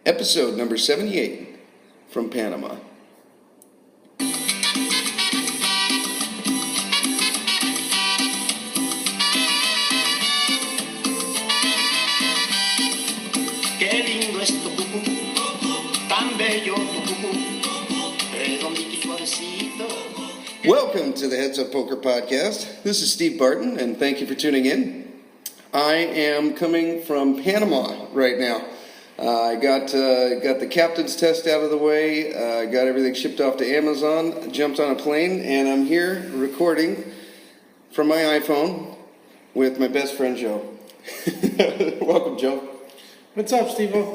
Episode number 78 from Panama. Qué lindo es tu cucú, tan bello tu cucú, redondito y suavecito. Welcome to the Heads Up Poker Podcast. This is Steve Barton, and thank you for tuning in. I am coming from Panama right now. I got the captain's test out of the way, got everything shipped off to Amazon, jumped on a plane, and I'm here recording from my iPhone with my best friend Joe. Welcome, Joe. What's up, Steve-O?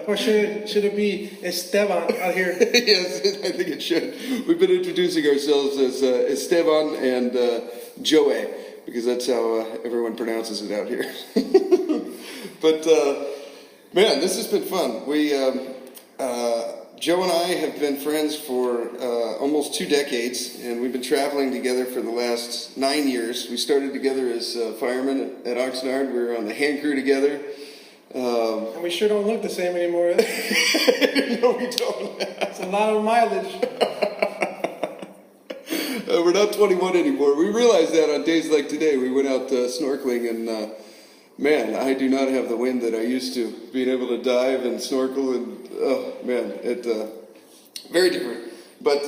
Or should it be Esteban out here? Yes, I think it should. We've been introducing ourselves as Esteban and Joe, because that's how everyone pronounces it out here. But man, this has been fun. We Joe and I have been friends for almost 2 decades, and we've been traveling together for the last 9 years. We started together as firemen at Oxnard. We were on the hand crew together. And we sure don't look the same anymore. No, we don't. It's a lot of mileage. We're not 21 anymore. We realized that on days like today. We went out snorkeling, and man, I do not have the wind that I used to. Being able to dive and snorkel, and oh man, it very different. But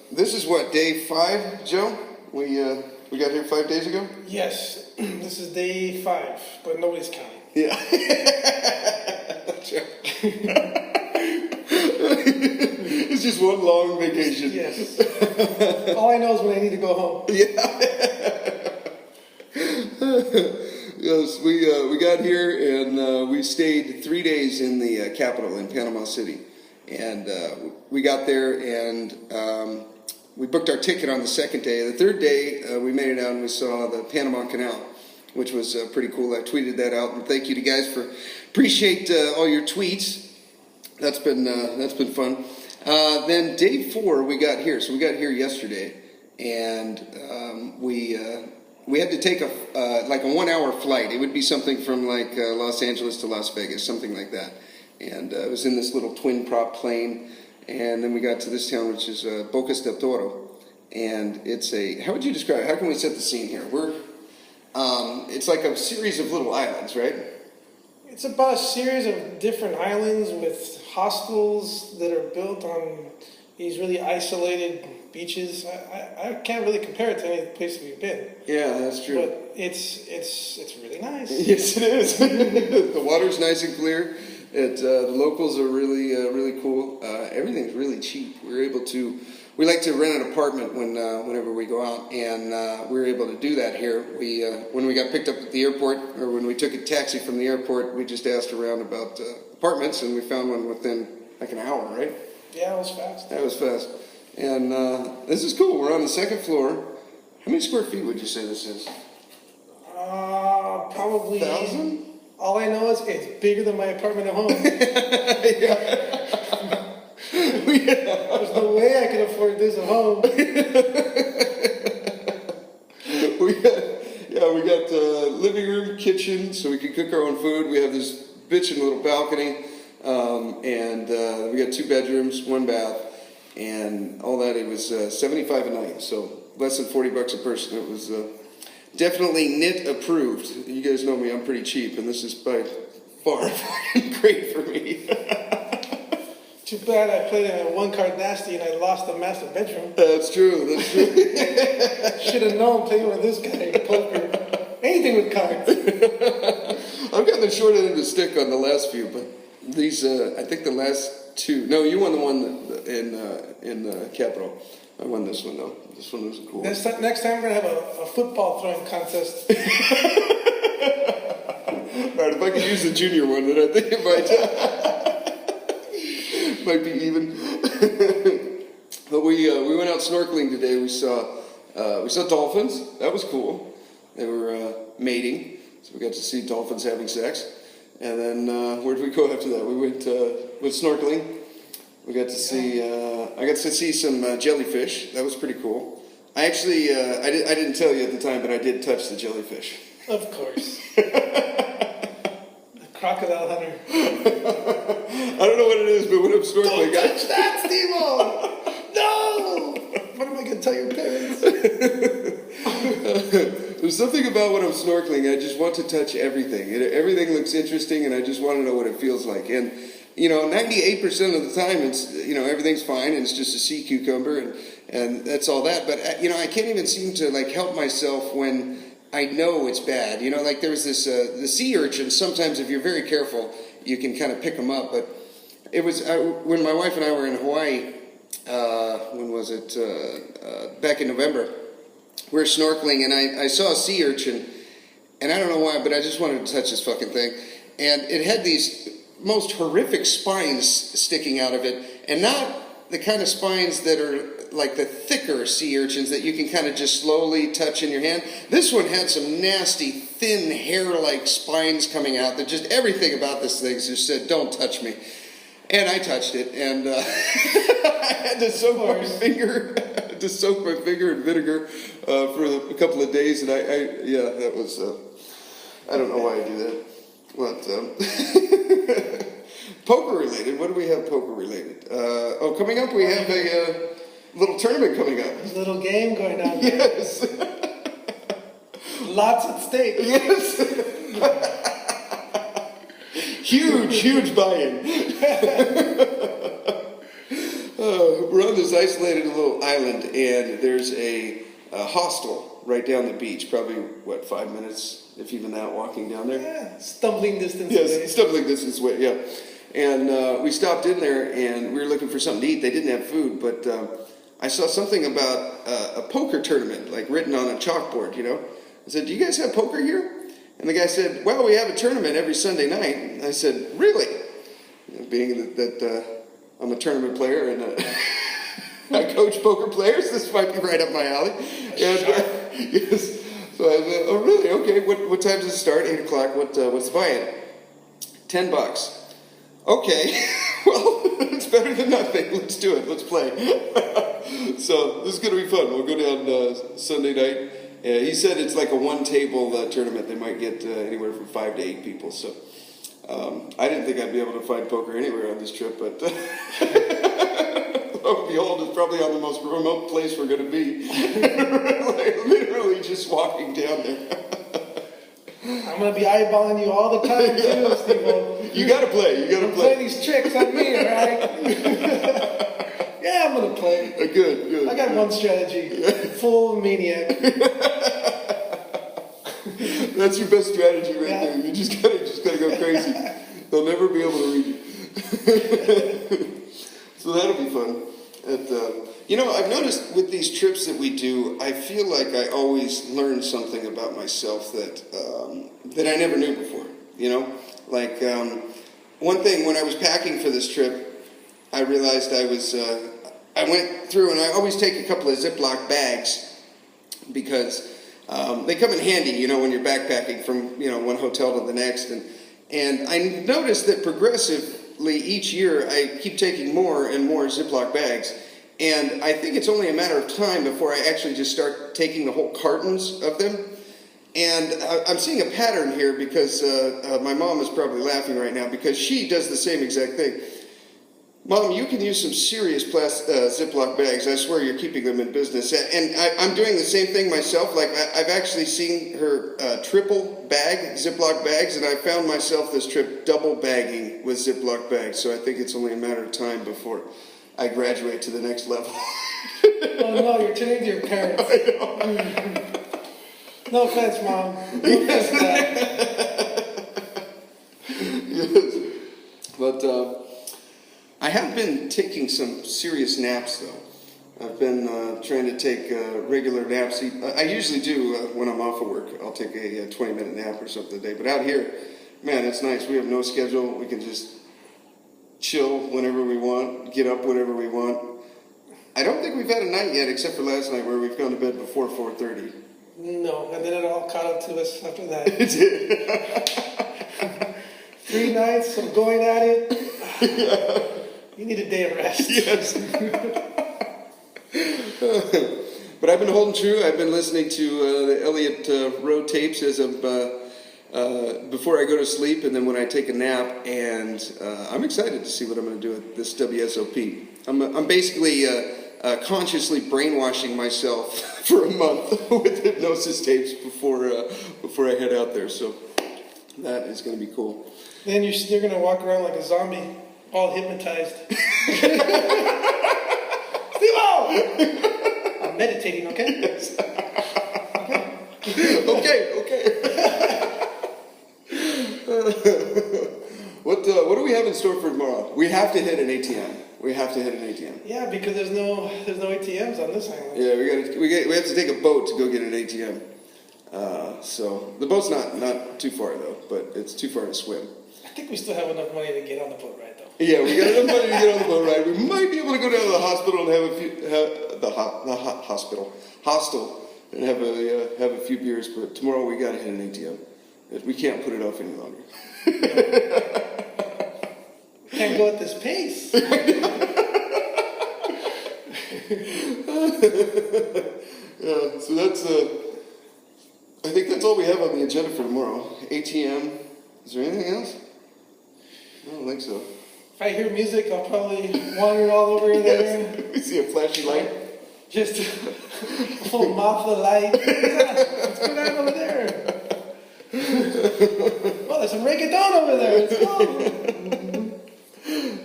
this is what, day 5, Joe? We got here 5 days ago. Yes, this is day 5, but nobody's counting. Yeah. It's just one long vacation. Yes. All I know is when I need to go home. Yeah. Yes, we got here and we stayed 3 days in the capital in Panama City, and we got there and we booked our ticket on the 2nd day. The 3rd day we made it out and we saw the Panama Canal, which was pretty cool. I tweeted that out, and thank you to guys for appreciate all your tweets. That's been fun. Then day 4 we got here. So we got here yesterday, and we had to take a 1-hour flight. It would be something from like Los Angeles to Las Vegas, something like that. And it was in this little twin prop plane, and then we got to this town, which is Bocas Del Torro, and it's how would you describe it? How can we set the scene here? It's like a series of little islands, right? It's about a series of different islands with hostels that are built on these really isolated beaches. I can't really compare it to any place we've been. Yeah, that's true. But it's really nice. Yes, it is. The water's nice and clear. The locals are really cool. Everything's really cheap. We like to rent an apartment whenever we go out, and we were able to do that here. When we got picked up at the airport, or when we took a taxi from the airport, we just asked around about apartments, and we found one within like an hour, right? Yeah, it was fast. That was fast. And this is cool. We're on the 2nd floor. How many square feet would you say this is? Probably 1,000? All I know is it's bigger than my apartment at home. There's no way I could afford this at home. we got living room, kitchen, so we can cook our own food. We have this bitchin' little balcony, and we got 2 bedrooms, 1 bath, and all that. It was $75 a night, so less than $40 a person. It was definitely NIT approved. You guys know me; I'm pretty cheap, and this is by far great for me. Too bad I played in a 1-card nasty and I lost the master bedroom. That's true. Should have known playing with this guy in poker. Anything with cards. I've gotten the short end of the stick on the last few, but these, I think the last 2. No, you won the one in the Capital. I won this one, though. This one was cool. Next time we're going to have a football throwing contest. All right, if I could use the junior one, then I think it might be even. But we went out snorkeling today. We saw dolphins. That was cool. They were mating, so we got to see dolphins having sex. And then where did we go after that? We went snorkeling. We got to see. I got to see some jellyfish. That was pretty cool. I actually I didn't tell you at the time, but I did touch the jellyfish. Of course. Crocodile hunter. I don't but when I'm snorkeling, Don't touch that, Steve-O! No! What am I going to tell your parents? there's something about when I'm snorkeling, I just want to touch everything. Everything looks interesting, and I just want to know what it feels like. And, 98% of the time, it's, everything's fine, and it's just a sea cucumber, and that's all that. But, I can't even seem to, like, help myself when I know it's bad. Like there was this, the sea urchins, sometimes if you're very careful, you can kind of pick them up. But it was, when my wife and I were in Hawaii, when was it, back in November, we were snorkeling, and I saw a sea urchin, and I don't know why, but I just wanted to touch this fucking thing. And it had these most horrific spines sticking out of it, and not the kind of spines that are like the thicker sea urchins that you can kind of just slowly touch in your hand. This one had some nasty, thin, hair-like spines coming out that just everything about this thing just said, don't touch me. And I touched it, and I had to soak my finger in vinegar for a couple of days, and that was, I don't know why I do that. But, poker related, what do we have poker related? Coming up we have a little tournament coming up. There's a little game going on there. Yes. Lots at stake. Yes. Huge buy-in. We're on this isolated little island, and there's a hostel right down the beach. Probably, 5 minutes, if even that, walking down there? Yeah, stumbling distance Yes, away. stumbling distance away, yeah. And we stopped in there, and we were looking for something to eat. They didn't have food, but I saw something about a poker tournament, like written on a chalkboard, I said, do you guys have poker here? And the guy said, well, we have a tournament every Sunday night. And I said, really? Being that I'm a tournament player and I coach poker players, this might be right up my alley. And, yes. So I said, oh, really? Okay, what time does it start? 8 o'clock. What's the buy-in? $10. Okay, well, it's better than nothing. Let's do it. Let's play. So this is going to be fun. We'll go down Sunday night. He said it's like a one-table tournament. They might get anywhere from 5 to 8 people. So I didn't think I'd be able to find poker anywhere on this trip, but lo and behold, it's probably on the most remote place we're going to be. Literally just walking down there. I'm going to be eyeballing you all the time, too, Steve-O. You got to play. You got to play. Play these tricks on me, right? Yeah, I'm going to play. Good. I got one strategy. Full maniac. That's your best strategy right Yeah. there. You just gotta go crazy. They'll never be able to read you. So that'll be fun. I've noticed with these trips that we do, I feel like I always learn something about myself that I never knew before. One thing when I was packing for this trip, I realized I went through, and I always take a couple of Ziploc bags because they come in handy, when you're backpacking from, one hotel to the next. And I noticed that progressively each year I keep taking more and more Ziploc bags. And I think it's only a matter of time before I actually just start taking the whole cartons of them. And I'm seeing a pattern here because my mom is probably laughing right now because she does the same exact thing. Mom, you can use some serious Ziploc bags. I swear you're keeping them in business. And I'm doing the same thing myself. Like, I've actually seen her triple bag Ziploc bags, and I found myself this trip double bagging with Ziploc bags. So I think it's only a matter of time before I graduate to the next level. Oh, no, you're turning to your parents. I know. No offense, Mom. No offense, Dad. Yes. But I have been taking some serious naps, though. I've been trying to take regular naps. I usually do when I'm off of work. I'll take a 20-minute nap or something a day. But out here, man, it's nice. We have no schedule. We can just chill whenever we want, get up whenever we want. I don't think we've had a night yet, except for last night where we've gone to bed before 4:30. No, and then it all caught up to us after that. It did. 3 nights of going at it. Yeah. You need a day of rest. Yes. But I've been holding true. I've been listening to the Elliott Road tapes as of before I go to sleep, and then when I take a nap. And I'm excited to see what I'm going to do with this WSOP. I'm basically consciously brainwashing myself for a month with hypnosis tapes before I head out there. So that is going to be cool. Then you're going to walk around like a zombie, all hypnotized. Steve-O! I'm meditating, okay? Yes. Okay. What do we have in store for tomorrow? We have to hit an ATM. Yeah, because there's no ATMs on this island. Yeah, we have to take a boat to go get an ATM. So the boat's not too far though, but it's too far to swim. I think we still have enough money to get on the boat ride though. Yeah, we got enough money to get on the boat ride. We might be able to go down to the hospital and have hostel and have a few beers. But tomorrow we got to hit an ATM. We can't put it off any longer. Can't go at this pace. Yeah, so that's I think that's all we have on the agenda for tomorrow. ATM. Is there anything else? I don't think so. If I hear music, I'll probably wander all over there. Yes. We see a flashing light. Just a full mouth of light. What's going on over there? Oh, there's some reggaeton over there.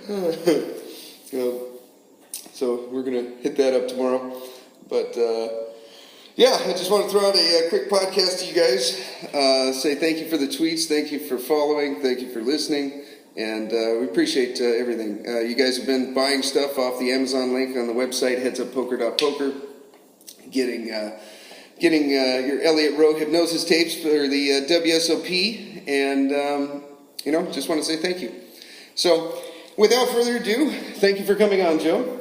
Let's go. So we're going to hit that up tomorrow. But yeah, I just want to throw out a quick podcast to you guys. Say thank you for the tweets. Thank you for following. Thank you for listening. And we appreciate everything. You guys have been buying stuff off the Amazon link on the website, HeadsUpPoker.Poker. Getting your Elliott Rowe hypnosis tapes for the WSOP. And, just want to say thank you. So, without further ado, thank you for coming on, Joe.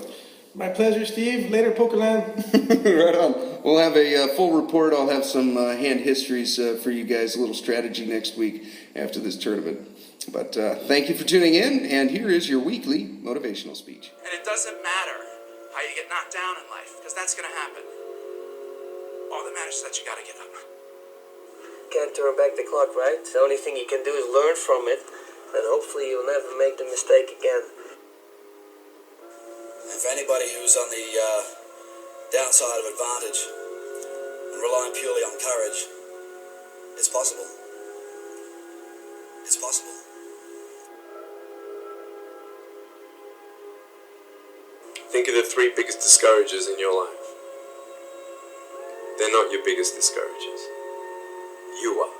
My pleasure, Steve. Later, Pokerland. Right on. We'll have a full report. I'll have some hand histories for you guys, a little strategy next week after this tournament. But thank you for tuning in, and here is your weekly motivational speech. And it doesn't matter how you get knocked down in life, because that's going to happen. All that matters is that you got to get up. Can't turn back the clock, right? The only thing you can do is learn from it, and hopefully you'll never make the mistake again. For anybody who's on the downside of advantage and relying purely on courage, it's possible. It's possible. Think of the 3 biggest discouragers in your life. They're not your biggest discouragers. You are.